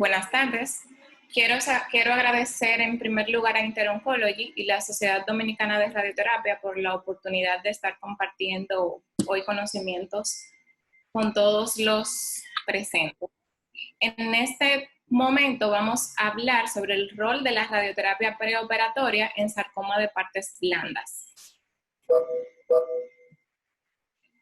Buenas tardes. Quiero agradecer en primer lugar a InterOncology y la Sociedad Dominicana de Radioterapia por la oportunidad de estar compartiendo hoy conocimientos con todos los presentes. En este momento vamos a hablar sobre el rol de la radioterapia preoperatoria en sarcoma de partes blandas.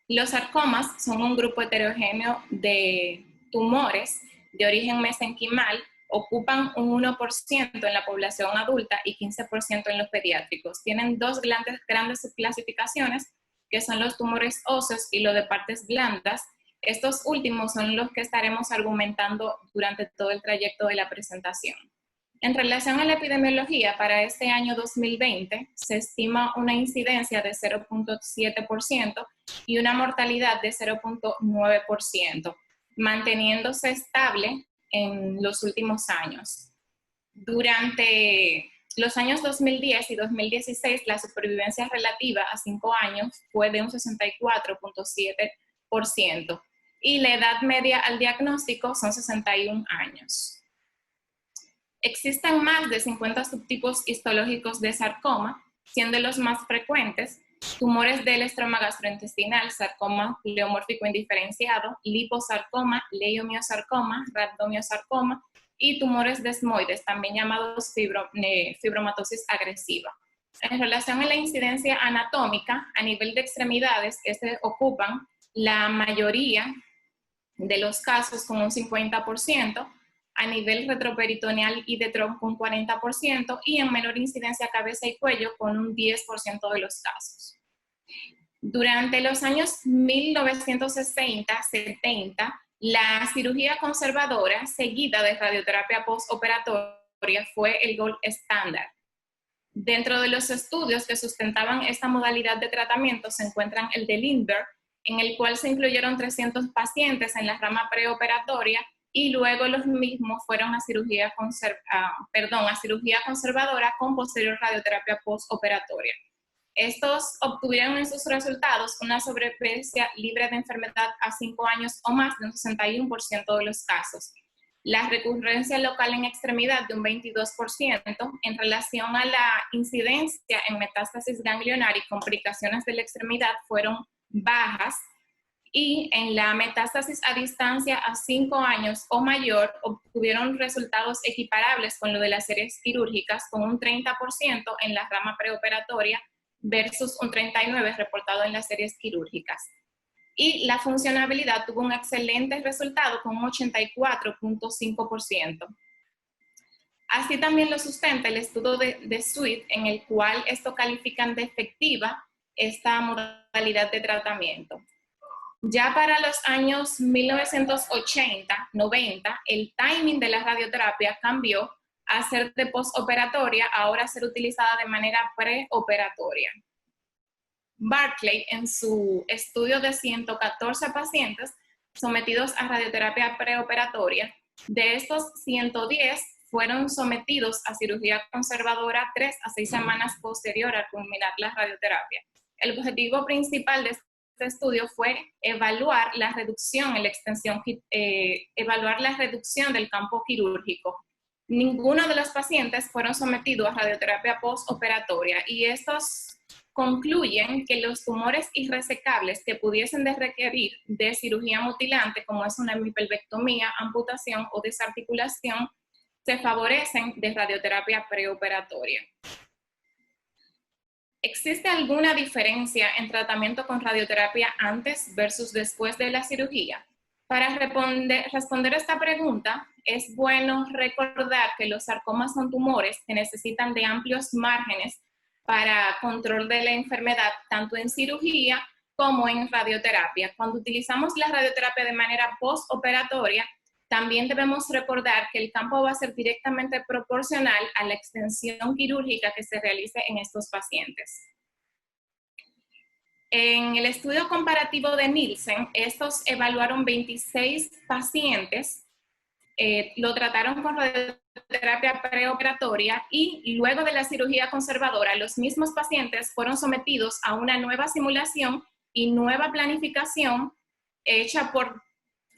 Los sarcomas son un grupo heterogéneo de tumores de origen mesenquimal, ocupan un 1% en la población adulta y 15% en los pediátricos. Tienen dos grandes subclasificaciones, que son los tumores óseos y los de partes blandas. Estos últimos son los que estaremos argumentando durante todo el trayecto de la presentación. En relación a la epidemiología, para este año 2020 se estima una incidencia de 0.7% y una mortalidad de 0.9%, manteniéndose estable en los últimos años. Durante los años 2010 y 2016, la supervivencia relativa a 5 años fue de un 64.7% y la edad media al diagnóstico son 61 años. Existen más de 50 subtipos histológicos de sarcoma, siendo los más frecuentes tumores del estroma gastrointestinal, sarcoma pleomórfico indiferenciado, liposarcoma, leiomiosarcoma, rhabdomiosarcoma y tumores desmoides, también llamados fibromatosis agresiva. En relación a la incidencia anatómica, a nivel de extremidades, ocupan la mayoría de los casos con un 50%, a nivel retroperitoneal y de tronco un 40% y en menor incidencia cabeza y cuello con un 10% de los casos. Durante los años 1960-70, la cirugía conservadora seguida de radioterapia postoperatoria fue el gold estándar. Dentro de los estudios que sustentaban esta modalidad de tratamiento se encuentran el de Lindbergh, en el cual se incluyeron 300 pacientes en la rama preoperatoria y luego los mismos fueron a cirugía conservadora con posterior radioterapia postoperatoria. Estos obtuvieron en sus resultados una sobrevivencia libre de enfermedad a 5 años o más de un 61% de los casos. La recurrencia local en extremidad de un 22% en relación a la incidencia en metástasis ganglionar y complicaciones de la extremidad fueron bajas, y en la metástasis a distancia a 5 años o mayor obtuvieron resultados equiparables con lo de las series quirúrgicas, con un 30% en la rama preoperatoria versus un 39% reportado en las series quirúrgicas. Y la funcionabilidad tuvo un excelente resultado con un 84.5%. Así también lo sustenta el estudio de Sweet, en el cual esto califican de efectiva esta modalidad de tratamiento. Ya para los años 1980-90, el timing de la radioterapia cambió a ser de postoperatoria, ahora a ser utilizada de manera preoperatoria. Barclay, en su estudio de 114 pacientes sometidos a radioterapia preoperatoria, de estos 110 fueron sometidos a cirugía conservadora 3 a 6 semanas posterior a culminar la radioterapia. El objetivo principal de este estudio fue evaluar la reducción en la extensión, evaluar la reducción del campo quirúrgico. Ninguno de los pacientes fueron sometidos a radioterapia postoperatoria y estos concluyen que los tumores irresecables que pudiesen requerir de cirugía mutilante, como es una hemipelvectomía, amputación o desarticulación, se favorecen de radioterapia preoperatoria. ¿Existe alguna diferencia en tratamiento con radioterapia antes versus después de la cirugía? Para responder esta pregunta, es bueno recordar que los sarcomas son tumores que necesitan de amplios márgenes para control de la enfermedad, tanto en cirugía como en radioterapia. Cuando utilizamos la radioterapia de manera postoperatoria, también debemos recordar que el campo va a ser directamente proporcional a la extensión quirúrgica que se realice en estos pacientes. En el estudio comparativo de Nielsen, estos evaluaron 26 pacientes, lo trataron con radioterapia preoperatoria y luego de la cirugía conservadora, los mismos pacientes fueron sometidos a una nueva simulación y nueva planificación hecha por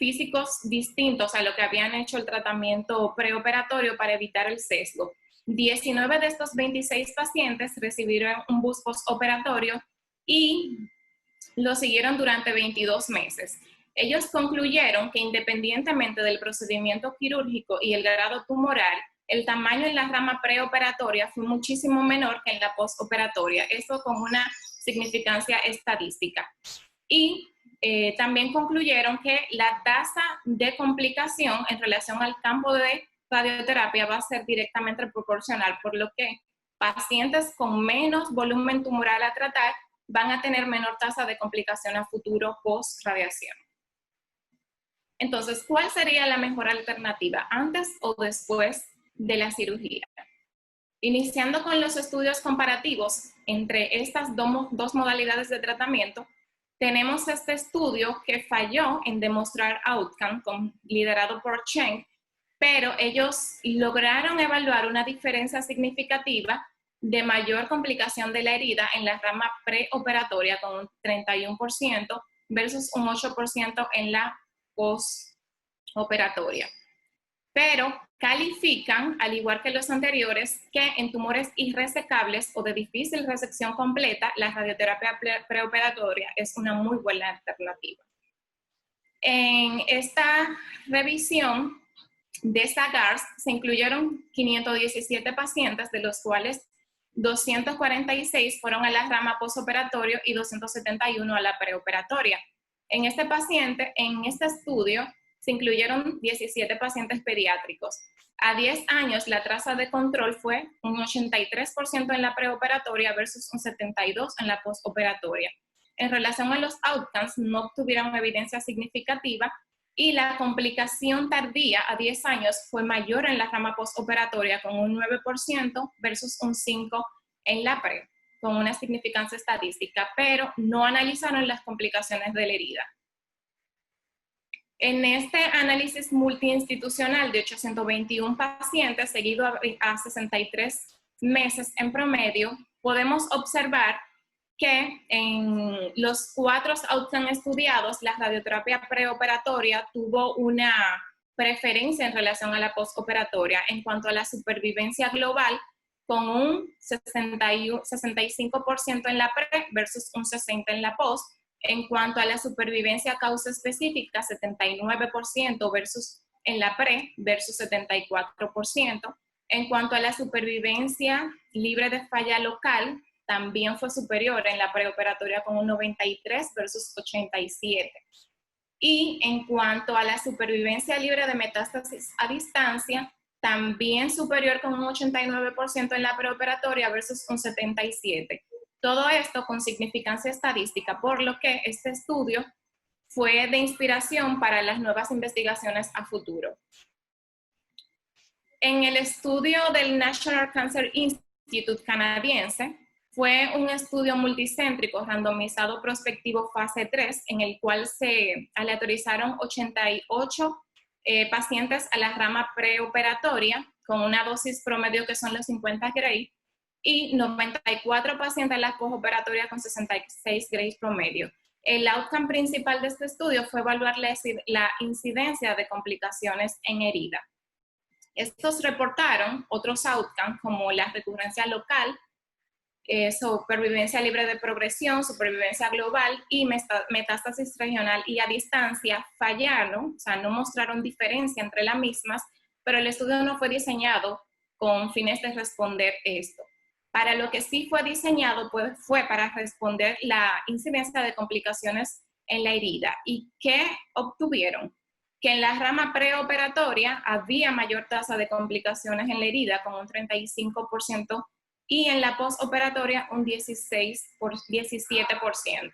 físicos distintos a lo que habían hecho el tratamiento preoperatorio para evitar el sesgo. 19 de estos 26 pacientes recibieron un bus postoperatorio y lo siguieron durante 22 meses. Ellos concluyeron que independientemente del procedimiento quirúrgico y el grado tumoral, el tamaño en la rama preoperatoria fue muchísimo menor que en la postoperatoria, eso con una significancia estadística. Y también concluyeron que la tasa de complicación en relación al campo de radioterapia va a ser directamente proporcional, por lo que pacientes con menos volumen tumoral a tratar van a tener menor tasa de complicación a futuro post-radiación. Entonces, ¿cuál sería la mejor alternativa, antes o después de la cirugía? Iniciando con los estudios comparativos entre estas dos modalidades de tratamiento, tenemos este estudio que falló en demostrar outcome, liderado por Cheng, pero ellos lograron evaluar una diferencia significativa de mayor complicación de la herida en la rama preoperatoria con un 31% versus un 8% en la postoperatoria. Pero califican, al igual que los anteriores, que en tumores irresecables o de difícil resección completa, la radioterapia preoperatoria es una muy buena alternativa. En esta revisión de SAGARS se incluyeron 517 pacientes, de los cuales 246 fueron a la rama postoperatorio y 271 a la preoperatoria. En este estudio, se incluyeron 17 pacientes pediátricos. A 10 años, la tasa de control fue un 83% en la preoperatoria versus un 72% en la postoperatoria. En relación a los outcomes, no obtuvieron evidencia significativa y la complicación tardía a 10 años fue mayor en la rama postoperatoria con un 9% versus un 5% en la pre, con una significancia estadística, pero no analizaron las complicaciones de la herida. En este análisis multiinstitucional de 821 pacientes, seguido a 63 meses en promedio, podemos observar que en los 4 outcomes estudiados, la radioterapia preoperatoria tuvo una preferencia en relación a la postoperatoria en cuanto a la supervivencia global, con un 65% en la pre versus un 60% en la post. En cuanto a la supervivencia causa específica, 79% versus en la pre versus 74%. En cuanto a la supervivencia libre de falla local, también fue superior en la preoperatoria con un 93 versus 87. Y en cuanto a la supervivencia libre de metástasis a distancia, también superior con un 89% en la preoperatoria versus un 77%. Todo esto con significancia estadística, por lo que este estudio fue de inspiración para las nuevas investigaciones a futuro. En el estudio del National Cancer Institute canadiense, fue un estudio multicéntrico randomizado prospectivo fase 3, en el cual se aleatorizaron 88 pacientes a la rama preoperatoria con una dosis promedio que son los 50 Gray, y 94 pacientes en la postoperatoria con 66 Gray promedio. El outcome principal de este estudio fue evaluar la incidencia de complicaciones en herida. Estos reportaron otros outcomes como la recurrencia local, supervivencia libre de progresión, supervivencia global y metástasis regional y a distancia. Fallaron, o sea, no mostraron diferencia entre las mismas, pero el estudio no fue diseñado con fines de responder esto. Para lo que sí fue diseñado fue para responder la incidencia de complicaciones en la herida. ¿Y qué obtuvieron? Que en la rama preoperatoria había mayor tasa de complicaciones en la herida, con un 35%, y en la postoperatoria un 17%.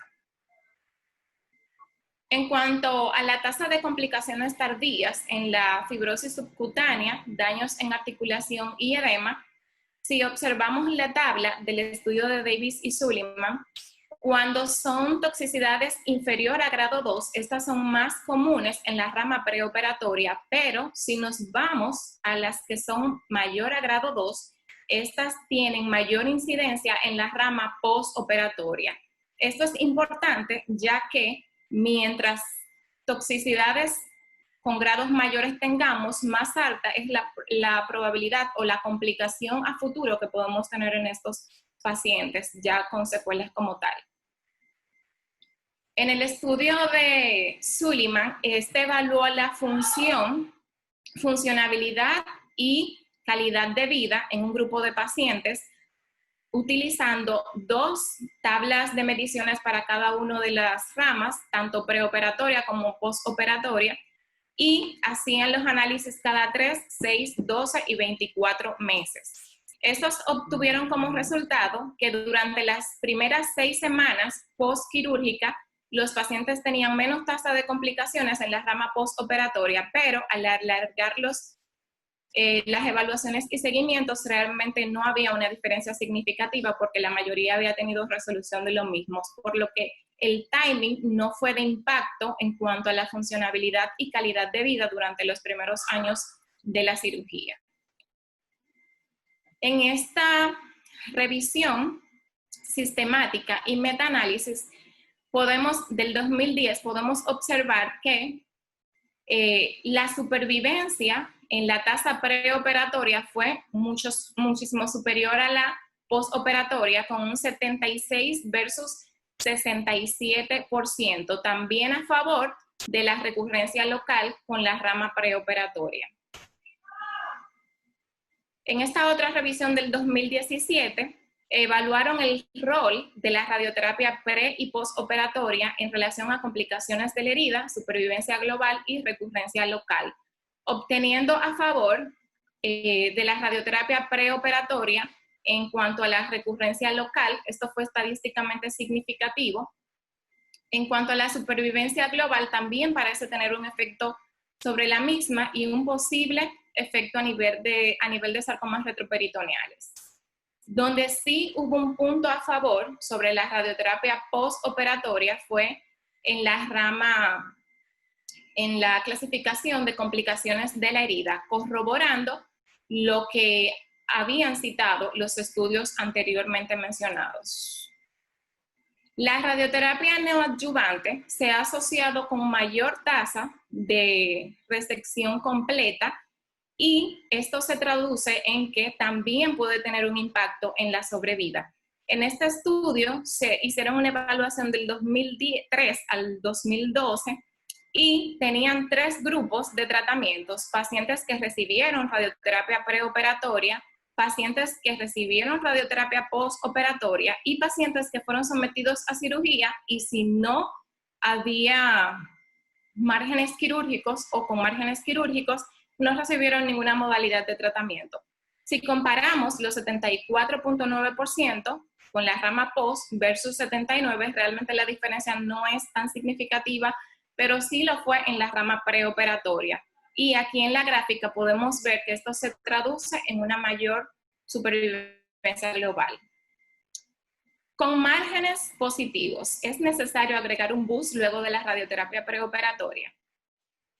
En cuanto a la tasa de complicaciones tardías en la fibrosis subcutánea, daños en articulación y edema, si observamos la tabla del estudio de Davis y Suleiman, cuando son toxicidades inferior a grado 2, estas son más comunes en la rama preoperatoria, pero si nos vamos a las que son mayor a grado 2, estas tienen mayor incidencia en la rama postoperatoria. Esto es importante ya que mientras toxicidades con grados mayores tengamos, más alta es la probabilidad o la complicación a futuro que podemos tener en estos pacientes, ya con secuelas como tal. En el estudio de Suleiman, este evaluó la funcionabilidad y calidad de vida en un grupo de pacientes utilizando 2 tablas de mediciones para cada una de las ramas, tanto preoperatoria como postoperatoria, y hacían los análisis cada 3, 6, 12 y 24 meses. Estos obtuvieron como resultado que durante las primeras 6 semanas postquirúrgica, los pacientes tenían menos tasa de complicaciones en la rama postoperatoria, pero al alargar las evaluaciones y seguimientos realmente no había una diferencia significativa porque la mayoría había tenido resolución de los mismos, por lo que el timing no fue de impacto en cuanto a la funcionabilidad y calidad de vida durante los primeros años de la cirugía. En esta revisión sistemática y metaanálisis del 2010 podemos observar que la supervivencia en la tasa preoperatoria fue muchísimo superior a la postoperatoria, con un 76 versus 67%, también a favor de la recurrencia local con la rama preoperatoria. En esta otra revisión del 2017, evaluaron el rol de la radioterapia pre- y postoperatoria en relación a complicaciones de la herida, supervivencia global y recurrencia local, obteniendo a favor de la radioterapia preoperatoria en cuanto a la recurrencia local. Esto fue estadísticamente significativo. En cuanto a la supervivencia global, también parece tener un efecto sobre la misma y un posible efecto a nivel de sarcomas retroperitoneales. Donde sí hubo un punto a favor sobre la radioterapia postoperatoria fue en la clasificación de complicaciones de la herida, corroborando lo que habían citado los estudios anteriormente mencionados. La radioterapia neoadyuvante se ha asociado con mayor tasa de resección completa y esto se traduce en que también puede tener un impacto en la sobrevida. En este estudio se hicieron una evaluación del 2003 al 2012 y tenían 3 grupos de tratamientos: pacientes que recibieron radioterapia preoperatoria, pacientes que recibieron radioterapia postoperatoria y pacientes que fueron sometidos a cirugía y si no había márgenes quirúrgicos o con márgenes quirúrgicos, no recibieron ninguna modalidad de tratamiento. Si comparamos los 74.9% con la rama post versus 79%, realmente la diferencia no es tan significativa, pero sí lo fue en la rama preoperatoria. Y aquí en la gráfica podemos ver que esto se traduce en una mayor supervivencia global. Con márgenes positivos, ¿es necesario agregar un BUS luego de la radioterapia preoperatoria?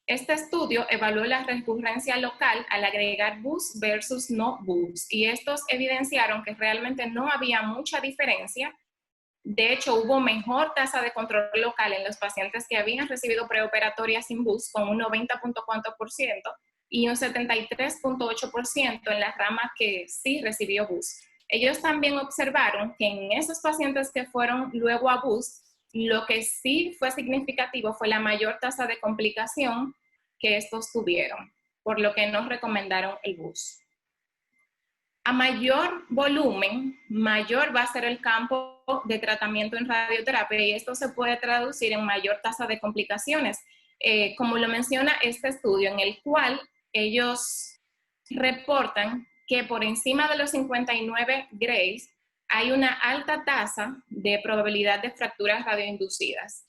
Este estudio evaluó la recurrencia local al agregar BUS versus no BUS, y estos evidenciaron que realmente no había mucha diferencia. De hecho, hubo mejor tasa de control local en los pacientes que habían recibido preoperatoria sin BUS, con un 90.4% y un 73.8% en la rama que sí recibió BUS. Ellos también observaron que en esos pacientes que fueron luego a BUS, lo que sí fue significativo fue la mayor tasa de complicación que estos tuvieron, por lo que nos recomendaron el BUS. A mayor volumen, mayor va a ser el campo de tratamiento en radioterapia y esto se puede traducir en mayor tasa de complicaciones, como lo menciona este estudio, en el cual ellos reportan que por encima de los 59 grays hay una alta tasa de probabilidad de fracturas radioinducidas.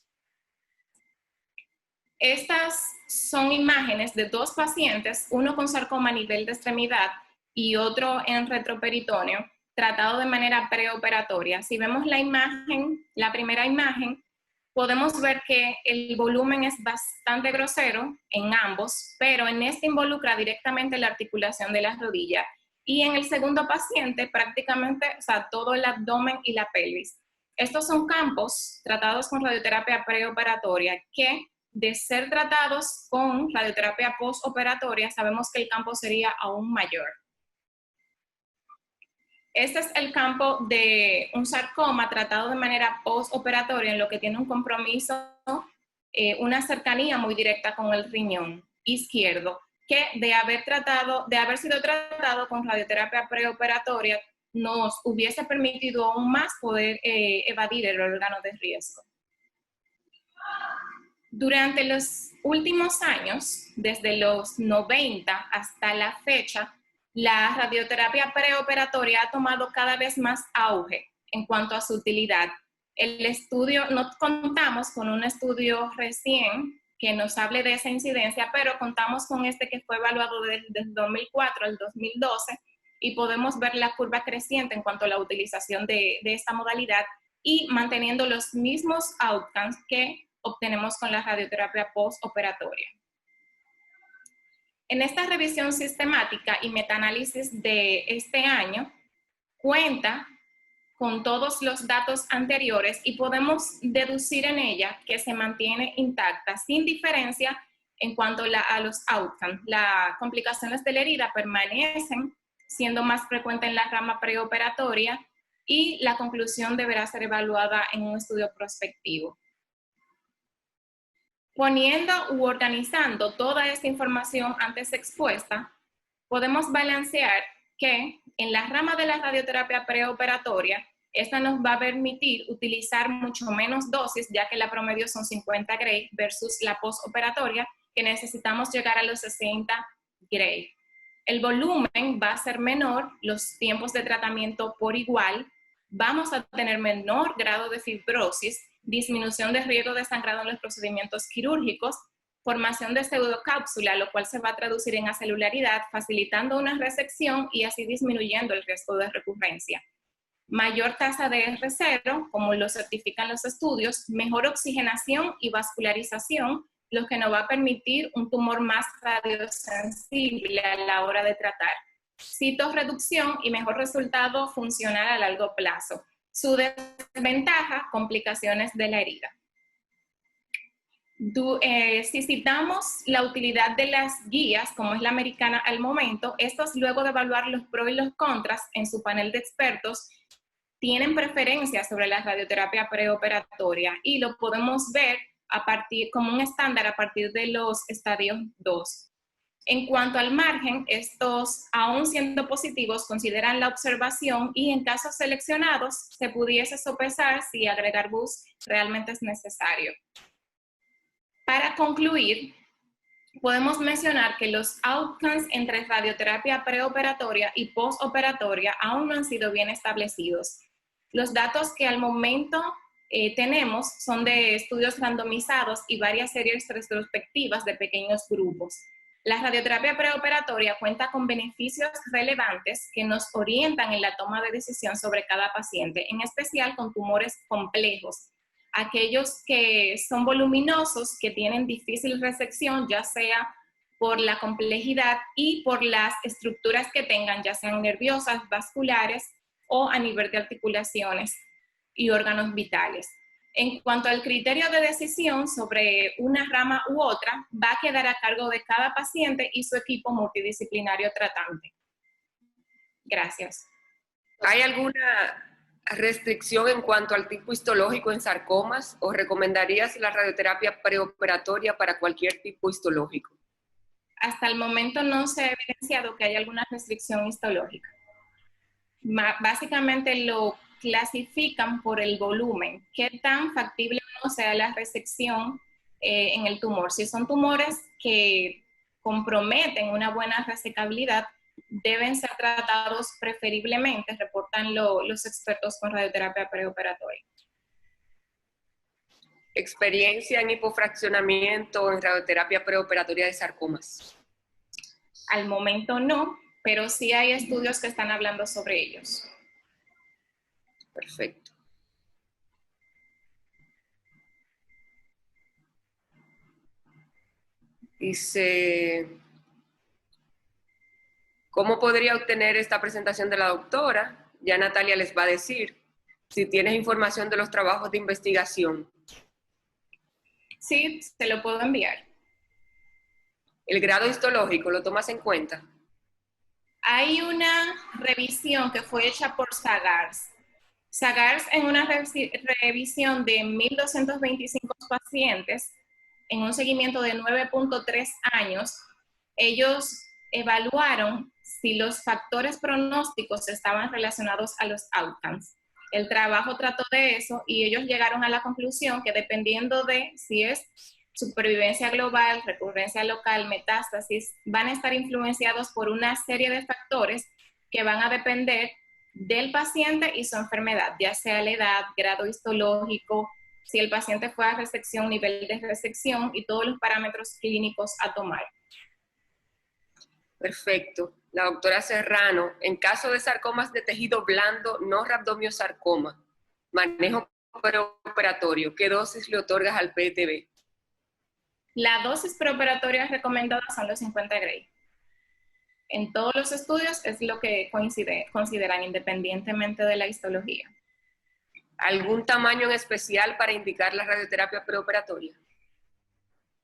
Estas son imágenes de 2 pacientes, uno con sarcoma a nivel de extremidad y otro en retroperitoneo, tratado de manera preoperatoria. Si vemos la imagen, la primera imagen, podemos ver que el volumen es bastante grosero en ambos, pero en este involucra directamente la articulación de la rodilla. Y en el segundo paciente, prácticamente, o sea, todo el abdomen y la pelvis. Estos son campos tratados con radioterapia preoperatoria que de ser tratados con radioterapia postoperatoria, sabemos que el campo sería aún mayor. Este es el campo de un sarcoma tratado de manera postoperatoria, en lo que tiene un compromiso, una cercanía muy directa con el riñón izquierdo, que de haber sido tratado con radioterapia preoperatoria, nos hubiese permitido aún más poder evadir el órgano de riesgo. Durante los últimos años, desde los 90 hasta la fecha, la radioterapia preoperatoria ha tomado cada vez más auge en cuanto a su utilidad. No contamos con un estudio recién que nos hable de esa incidencia, pero contamos con este que fue evaluado desde 2004 al 2012 y podemos ver la curva creciente en cuanto a la utilización de esta modalidad y manteniendo los mismos outcomes que obtenemos con la radioterapia postoperatoria. En esta revisión sistemática y metaanálisis de este año, cuenta con todos los datos anteriores y podemos deducir en ella que se mantiene intacta, sin diferencia en cuanto a los outcomes. Las complicaciones de la herida permanecen siendo más frecuentes en la rama preoperatoria y la conclusión deberá ser evaluada en un estudio prospectivo. Poniendo u organizando toda esta información antes expuesta, podemos balancear que en la rama de la radioterapia preoperatoria, esta nos va a permitir utilizar mucho menos dosis, ya que la promedio son 50 Gray versus la postoperatoria, que necesitamos llegar a los 60 Gray. El volumen va a ser menor, los tiempos de tratamiento por igual, vamos a tener menor grado de fibrosis, disminución de riesgo de sangrado en los procedimientos quirúrgicos, formación de pseudocápsula, lo cual se va a traducir en acelularidad, facilitando una resección y así disminuyendo el riesgo de recurrencia. Mayor tasa de R0, como lo certifican los estudios, mejor oxigenación y vascularización, lo que nos va a permitir un tumor más radiosensible a la hora de tratar. Citorreducción y mejor resultado funcional a largo plazo. Su desventaja, complicaciones de la herida. Si citamos la utilidad de las guías, como es la americana al momento, estos luego de evaluar los pros y los contras en su panel de expertos, tienen preferencia sobre la radioterapia preoperatoria y lo podemos ver como un estándar a partir de los estadios 2. En cuanto al margen, estos, aún siendo positivos, consideran la observación y en casos seleccionados se pudiese sopesar si agregar BUS realmente es necesario. Para concluir, podemos mencionar que los outcomes entre radioterapia preoperatoria y postoperatoria aún no han sido bien establecidos. Los datos que al momento tenemos son de estudios randomizados y varias series retrospectivas de pequeños grupos. La radioterapia preoperatoria cuenta con beneficios relevantes que nos orientan en la toma de decisión sobre cada paciente, en especial con tumores complejos, aquellos que son voluminosos, que tienen difícil resección, ya sea por la complejidad y por las estructuras que tengan, ya sean nerviosas, vasculares o a nivel de articulaciones y órganos vitales. En cuanto al criterio de decisión sobre una rama u otra, va a quedar a cargo de cada paciente y su equipo multidisciplinario tratante. Gracias. ¿Hay alguna restricción en cuanto al tipo histológico en sarcomas o recomendarías la radioterapia preoperatoria para cualquier tipo histológico? Hasta el momento no se ha evidenciado que haya alguna restricción histológica. Básicamente lo clasifican por el volumen, qué tan factible o no sea la resección en el tumor. Si son tumores que comprometen una buena resecabilidad, deben ser tratados preferiblemente, reportan los expertos con radioterapia preoperatoria. ¿Experiencia en hipofraccionamiento en radioterapia preoperatoria de sarcomas? Al momento no, pero sí hay estudios que están hablando sobre ellos. Perfecto. Dice, ¿cómo podría obtener esta presentación de la doctora? Ya Natalia les va a decir. Si tienes información de los trabajos de investigación. Sí, se lo puedo enviar. ¿El grado histológico lo tomas en cuenta? Hay una revisión que fue hecha por Sagars. Sagars, en una revisión de 1.225 pacientes, en un seguimiento de 9.3 años, ellos evaluaron si los factores pronósticos estaban relacionados a los outcomes. El trabajo trató de eso y ellos llegaron a la conclusión que dependiendo de si es supervivencia global, recurrencia local, metástasis, van a estar influenciados por una serie de factores que van a depender del paciente y su enfermedad, ya sea la edad, grado histológico, si el paciente fue a resección, nivel de resección y todos los parámetros clínicos a tomar. Perfecto. La doctora Serrano, en caso de sarcomas de tejido blando, no rhabdomiosarcoma, manejo preoperatorio, ¿qué dosis le otorgas al PTB? La dosis preoperatoria recomendada son los 50 Gray. En todos los estudios es lo que consideran independientemente de la histología. ¿Algún tamaño en especial para indicar la radioterapia preoperatoria?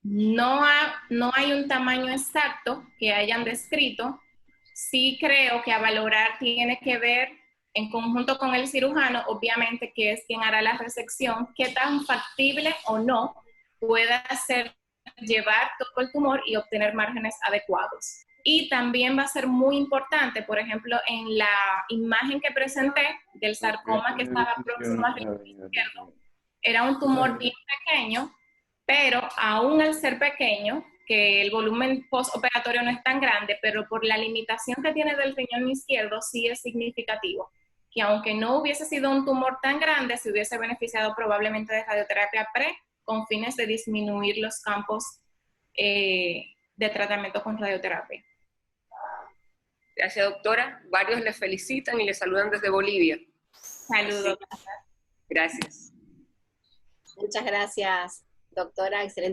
No hay un tamaño exacto que hayan descrito. Sí creo que a valorar tiene que ver en conjunto con el cirujano, obviamente, que es quien hará la resección, qué tan factible o no pueda ser llevar todo el tumor y obtener márgenes adecuados. Y también va a ser muy importante, por ejemplo, en la imagen que presenté del sarcoma que estaba próximo al riñón izquierdo, era un tumor bien pequeño, pero aún al ser pequeño, que el volumen postoperatorio no es tan grande, pero por la limitación que tiene del riñón izquierdo sí es significativo, que aunque no hubiese sido un tumor tan grande, se hubiese beneficiado probablemente de radioterapia pre con fines de disminuir los campos de tratamiento con radioterapia. Gracias, doctora. Varios le felicitan y le saludan desde Bolivia. Saludos. Gracias. Muchas gracias, doctora. Excelente.